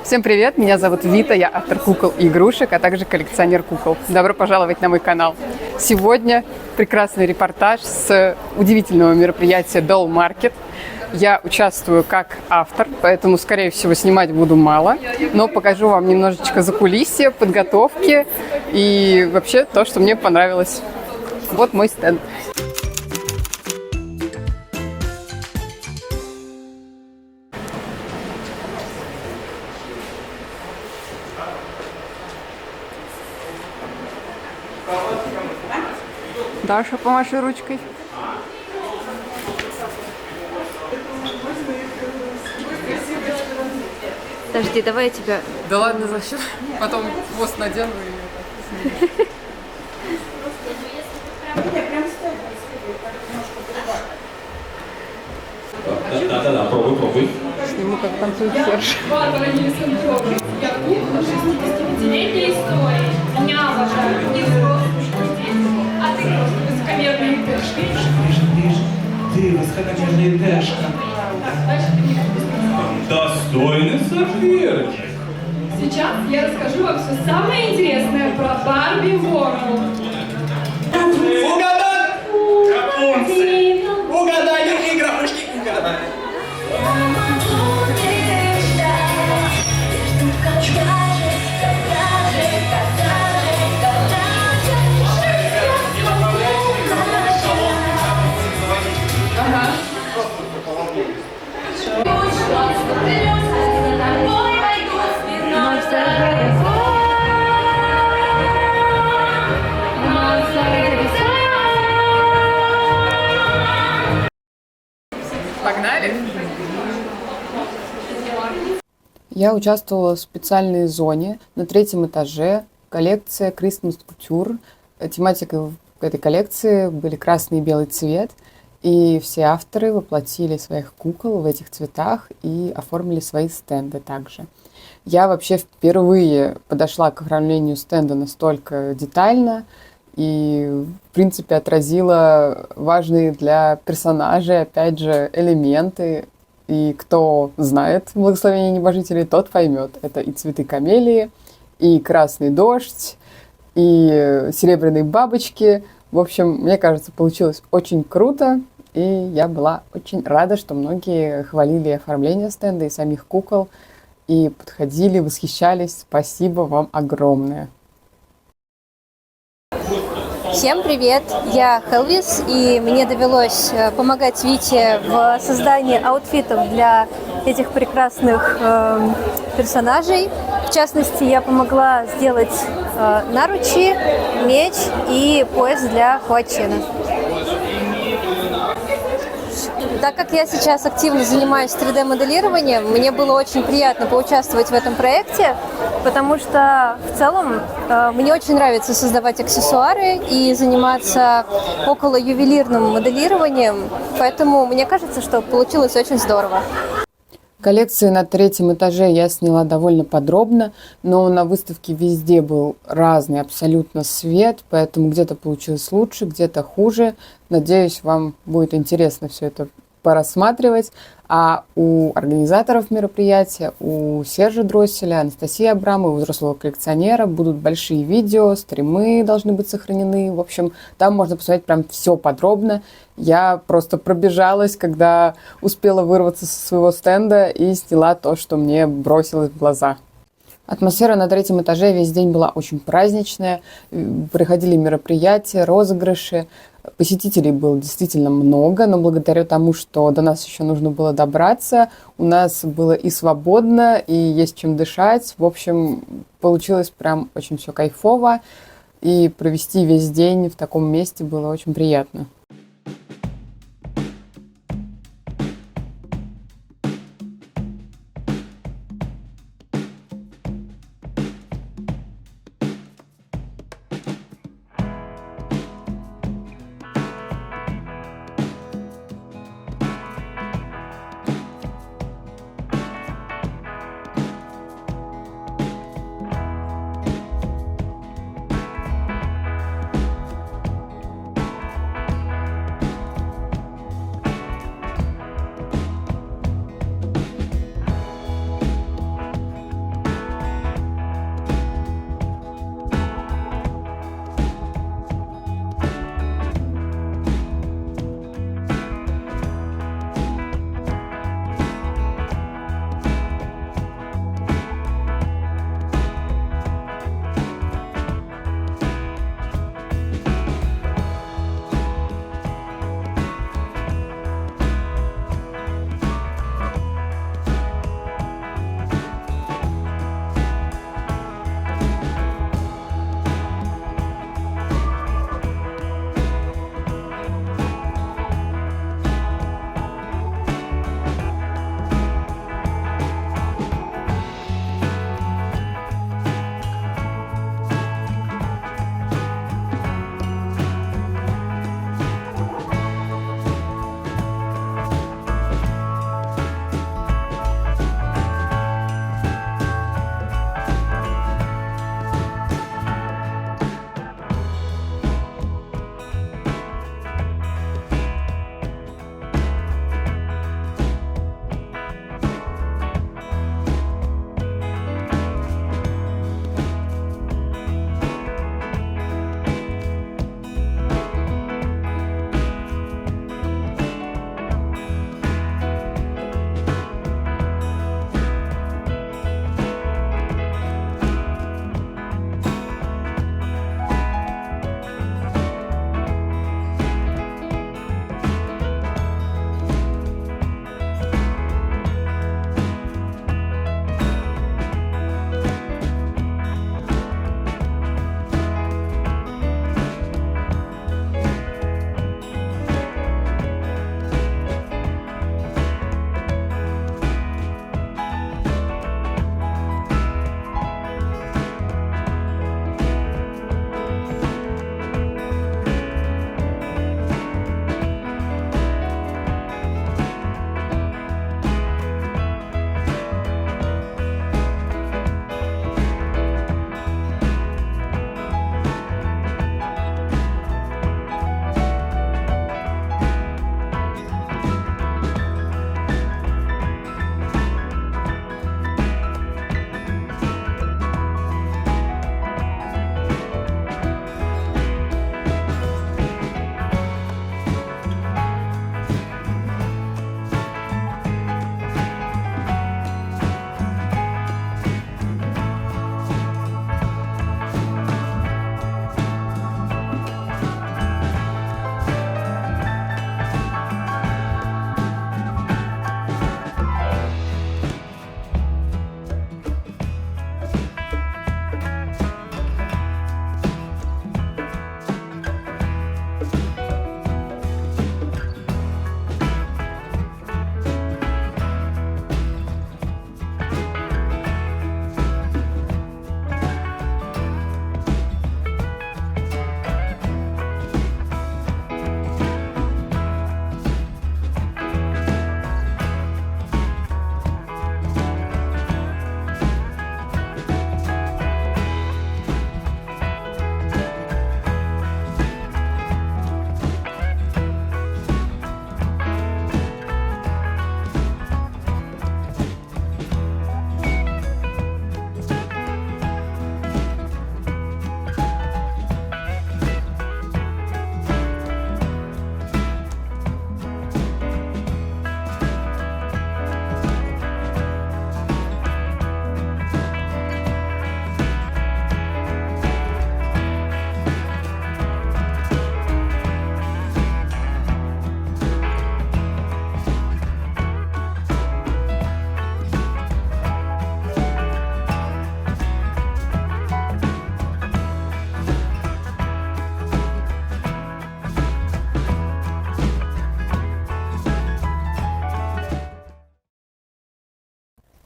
Всем привет, меня зовут Вита, я автор кукол и игрушек, а также коллекционер кукол. Добро пожаловать на мой канал. Сегодня прекрасный репортаж с удивительного мероприятия Doll Market. Я участвую как автор, поэтому, скорее всего, снимать буду мало, но покажу вам немножечко закулисья, подготовки и вообще то, что мне понравилось. Вот мой стенд. Даша, помаши ручкой. Подожди, давай я тебя... Да ладно, зачем? Потом хвост надену и... Да, пробуй. Сниму, как танцует Серж. Барбара Елисенкова. Я кукла 65-летней истории. Меня обожают не взрослые дети, а ты просто высокомерный Дэшка. Ты высокомерный Дэшка. Так, дальше ты мне Достойный соперник. Сейчас я расскажу вам все самое интересное про Барби Ворлд. Угадай! Рапунцель! Угадали, игрушки, угадали! Погнали! Я участвовала в специальной зоне на 3-м этаже. Коллекция Christmas Couture. Тематика этой коллекции были красный и белый цвет. И все авторы воплотили своих кукол в этих цветах и оформили свои стенды также. Я вообще впервые подошла к оформлению стенда настолько детально и, в принципе, отразила важные для персонажей, опять же, элементы. И кто знает благословение небожителей, тот поймет. Это и цветы камелии, и красный дождь, и серебряные бабочки. В общем, мне кажется, получилось очень круто. И я была очень рада, что многие хвалили оформление стенда и самих кукол. И подходили, восхищались. Спасибо вам огромное. Всем привет! Я Хелвис, и мне довелось помогать Вите в создании аутфитов для этих прекрасных персонажей. В частности, я помогла сделать наручи, меч и пояс для Хуачена. Так как я сейчас активно занимаюсь 3D-моделированием, мне было очень приятно поучаствовать в этом проекте, потому что в целом мне очень нравится создавать аксессуары и заниматься около ювелирным моделированием, поэтому мне кажется, что получилось очень здорово. Коллекции на 3-м этаже я сняла довольно подробно, но на выставке везде был разный абсолютно свет, поэтому где-то получилось лучше, где-то хуже. Надеюсь, вам будет интересно все это порассматривать. А у организаторов мероприятия, у Сержа Дросселя, Анастасии Абрамовой, у взрослого коллекционера будут большие видео, стримы должны быть сохранены. В общем, там можно посмотреть прям все подробно. Я просто пробежалась, когда успела вырваться со своего стенда и сняла то, что мне бросилось в глаза. Атмосфера на 3-м этаже весь день была очень праздничная. Проходили мероприятия, розыгрыши. Посетителей было действительно много, но благодаря тому, что до нас еще нужно было добраться, у нас было и свободно, и есть чем дышать. В общем, получилось прям очень все кайфово. И провести весь день в таком месте было очень приятно.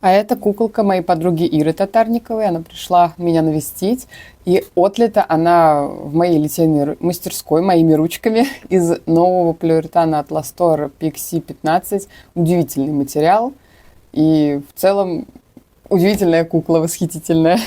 А это куколка моей подруги Иры Татарниковой. Она пришла меня навестить. И отлита она в моей литейной мастерской моими ручками из нового полиуретана от Ластор Pixie 15. Удивительный материал. И в целом удивительная кукла, восхитительная.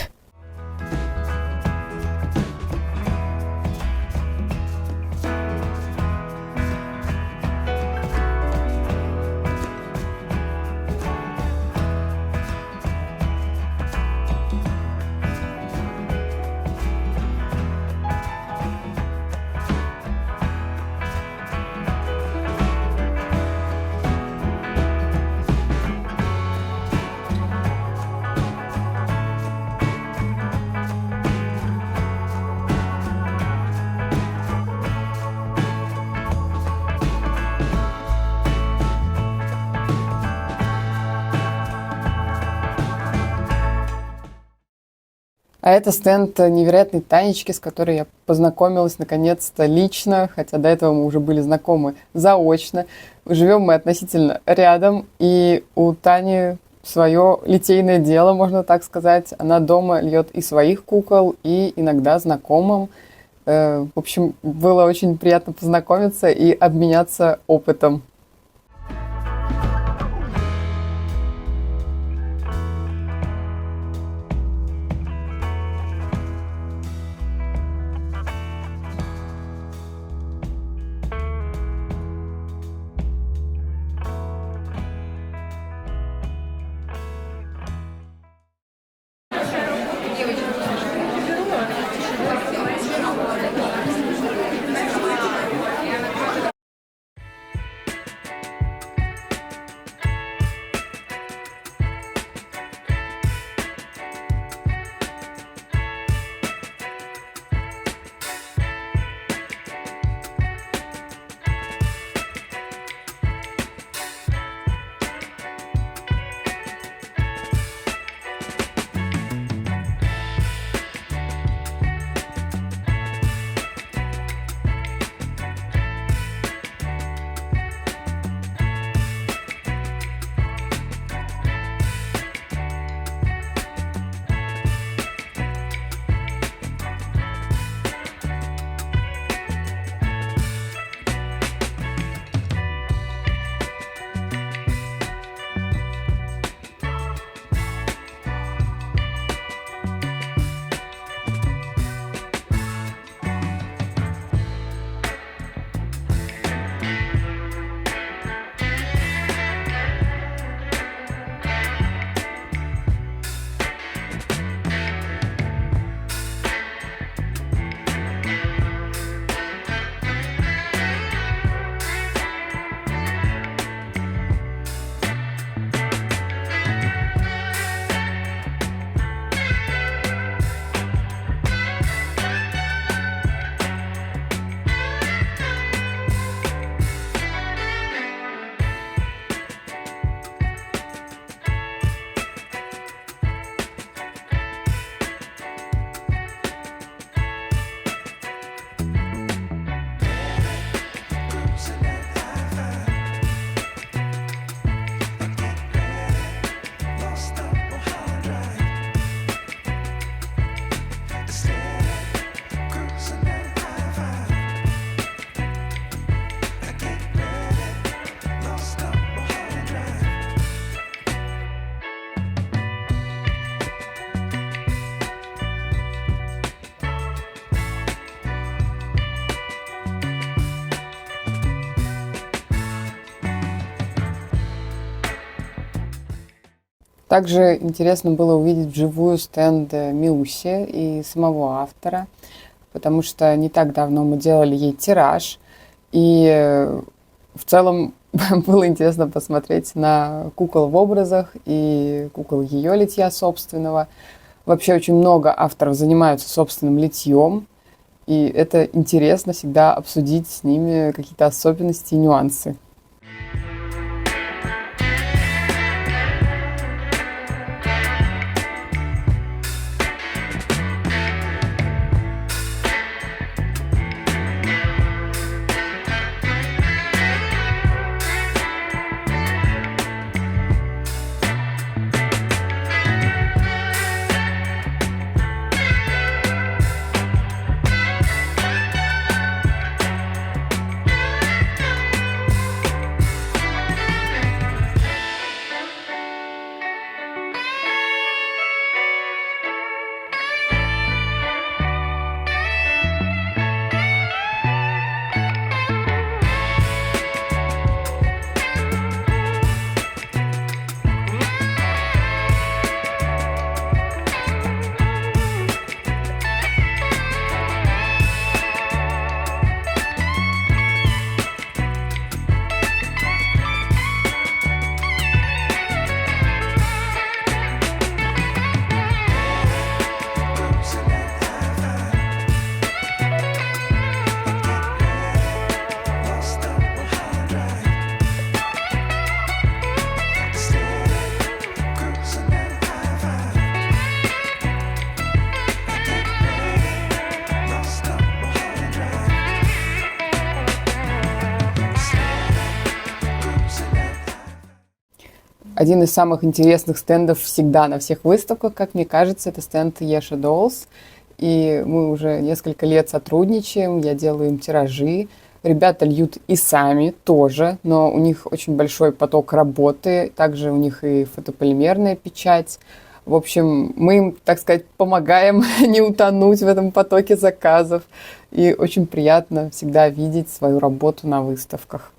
А это стенд невероятной Танечки, с которой я познакомилась наконец-то лично, хотя до этого мы уже были знакомы заочно. Живем мы относительно рядом, и у Тани свое литейное дело, можно так сказать. Она дома льет и своих кукол, и иногда знакомым. В общем, было очень приятно познакомиться и обменяться опытом. Также интересно было увидеть вживую стенд Миуси и самого автора, потому что не так давно мы делали ей тираж, и в целом было интересно посмотреть на кукол в образах и кукол ее литья собственного. Вообще очень много авторов занимаются собственным литьем, и это интересно всегда обсудить с ними какие-то особенности и нюансы. один из самых интересных стендов всегда на всех выставках, как мне кажется, это стенд Yesha Dolls. И мы уже несколько лет сотрудничаем, я делаю им тиражи. Ребята льют и сами тоже, но у них очень большой поток работы. Также у них и фотополимерная печать. В общем, мы им, так сказать, помогаем не утонуть в этом потоке заказов. И очень приятно всегда видеть свою работу на выставках.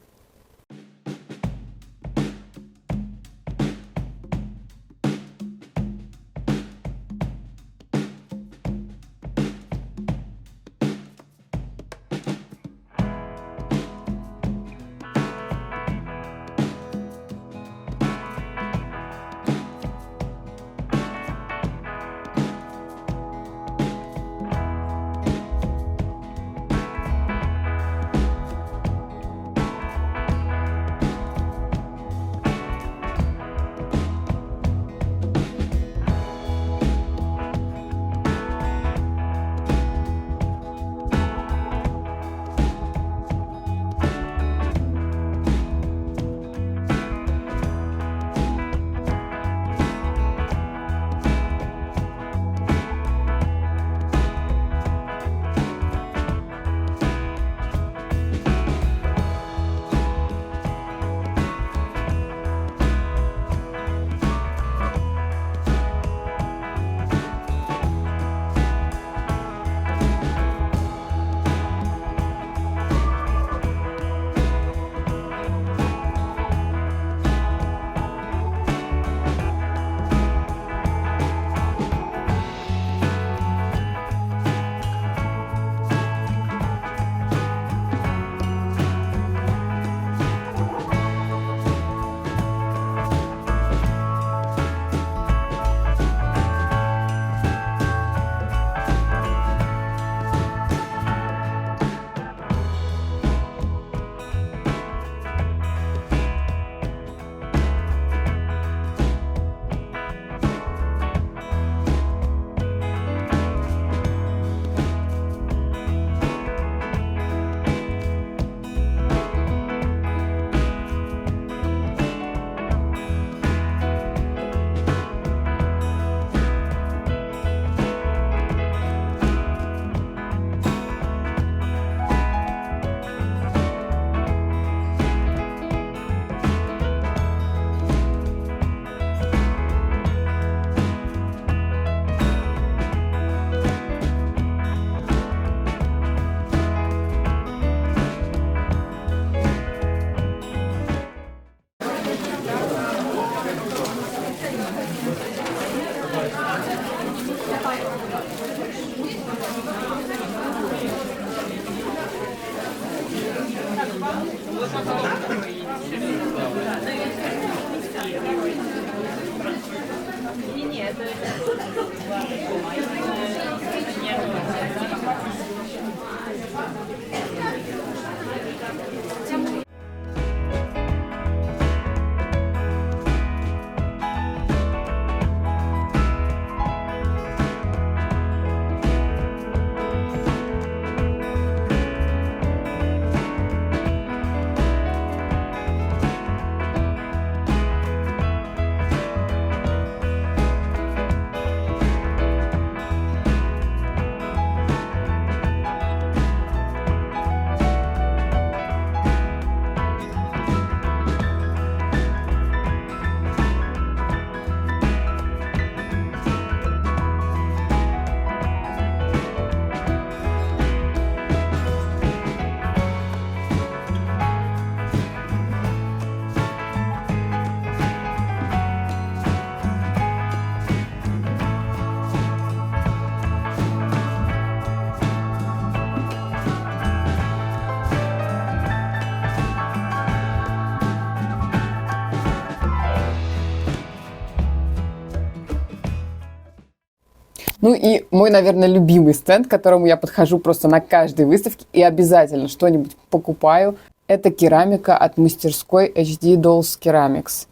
Ну и мой, наверное, любимый стенд, к которому я подхожу просто на каждой выставке и обязательно что-нибудь покупаю, это керамика от мастерской HD Dolls Ceramics.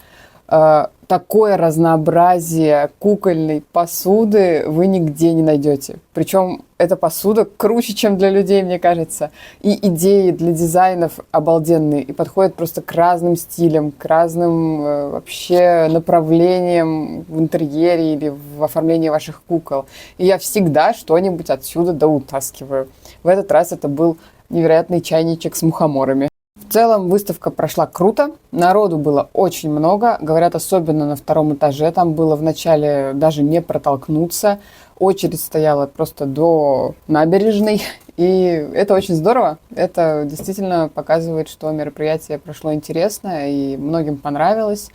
Такое разнообразие кукольной посуды вы нигде не найдете. Причем эта посуда круче, чем для людей, мне кажется. И идеи для дизайнов обалденные. И подходят просто к разным стилям, к разным вообще направлениям в интерьере или в оформлении ваших кукол. И я всегда что-нибудь отсюда доутаскиваю. В этот раз это был невероятный чайничек с мухоморами. В целом выставка прошла круто, народу было очень много, говорят, особенно на втором этаже, там было вначале даже не протолкнуться, очередь стояла просто до набережной, и это очень здорово, это действительно показывает, что мероприятие прошло интересно и многим понравилось.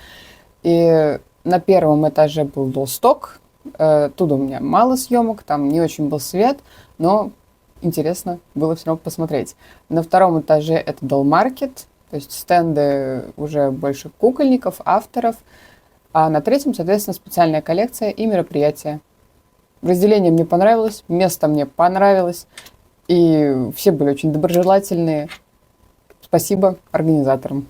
И на первом этаже был Долсток, тут у меня мало съемок, там не очень был свет, но интересно было все равно посмотреть. На втором этаже это Долмаркет, то есть стенды уже больше кукольников, авторов. А на третьем, соответственно, специальная коллекция и мероприятия. Разделение мне понравилось, место мне понравилось, и все были очень доброжелательные. Спасибо организаторам.